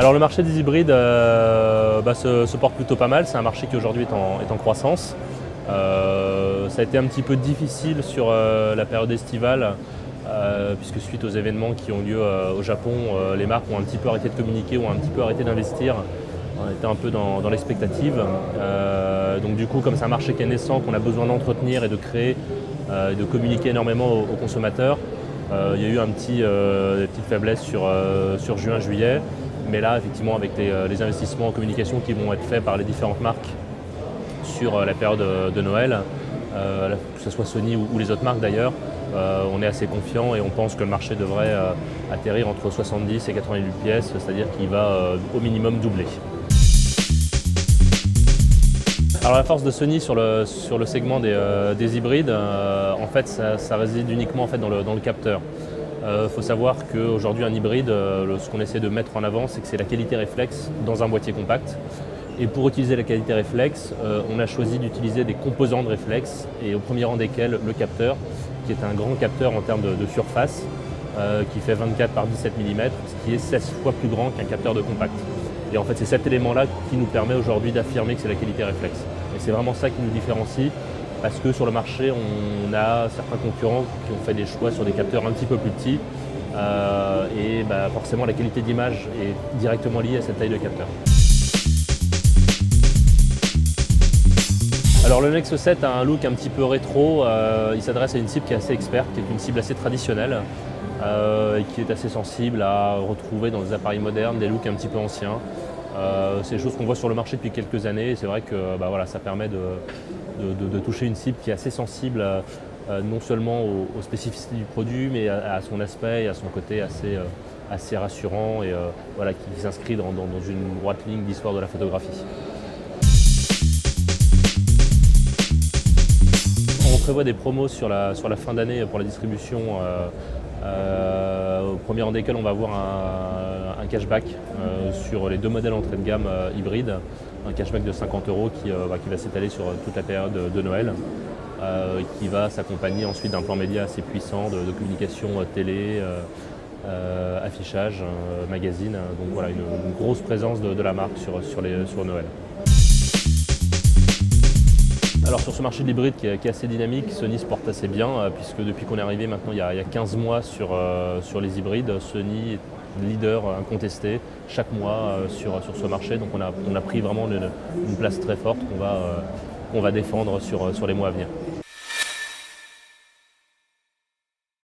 Alors le marché des hybrides se porte plutôt pas mal, c'est un marché qui aujourd'hui est en croissance. Ça a été un petit peu difficile sur la période estivale, puisque suite aux événements qui ont lieu au Japon, les marques ont un petit peu arrêté de communiquer, ont un petit peu arrêté d'investir. On était un peu dans l'expectative. Donc du coup, comme c'est un marché qui est naissant, qu'on a besoin d'entretenir et de créer, de communiquer énormément aux consommateurs, il y a eu des petites faiblesses sur juin-juillet. Mais là, effectivement, avec les investissements en communication qui vont être faits par les différentes marques sur la période de Noël, que ce soit Sony ou les autres marques d'ailleurs, on est assez confiant et on pense que le marché devrait atterrir entre 70 et 88 pièces, c'est-à-dire qu'il va au minimum doubler. Alors la force de Sony sur le segment des hybrides, en fait, ça réside uniquement en fait, dans le capteur. Faut savoir qu'aujourd'hui un hybride, ce qu'on essaie de mettre en avant, c'est que c'est la qualité réflexe dans un boîtier compact. Et pour utiliser la qualité réflexe, on a choisi d'utiliser des composants de réflexe, et au premier rang desquels le capteur, qui est un grand capteur en termes de surface, qui fait 24 par 17 mm, ce qui est 16 fois plus grand qu'un capteur de compact. Et en fait, c'est cet élément-là qui nous permet aujourd'hui d'affirmer que c'est la qualité réflexe. Et c'est vraiment ça qui nous différencie, parce que sur le marché, on a certains concurrents qui ont fait des choix sur des capteurs un petit peu plus petits, et forcément la qualité d'image est directement liée à cette taille de capteur. Alors le Nexo 7 a un look un petit peu rétro, il s'adresse à une cible qui est assez experte, qui est une cible assez traditionnelle, et qui est assez sensible à retrouver dans des appareils modernes des looks un petit peu anciens. C'est des choses qu'on voit sur le marché depuis quelques années, et c'est vrai que ça permet de toucher une cible qui est assez sensible non seulement aux spécificités du produit, mais à son aspect et à son côté assez rassurant, et qui s'inscrit dans une droite ligne d'histoire de la photographie. On prévoit des promos sur la fin d'année pour la distribution, au premier rang desquels on va avoir un cashback sur les deux modèles entrée de gamme hybrides, un cashback de 50 € qui va s'étaler sur toute la période de Noël, qui va s'accompagner ensuite d'un plan média assez puissant de communication télé, affichage, magazine, donc voilà une grosse présence de la marque sur Noël. Alors sur ce marché de l'hybride qui est assez dynamique, Sony se porte assez bien, puisque depuis qu'on est arrivé maintenant il y a 15 mois sur les hybrides, Sony est leader incontesté chaque mois sur ce marché. Donc on a pris vraiment une place très forte qu'on va défendre sur les mois à venir.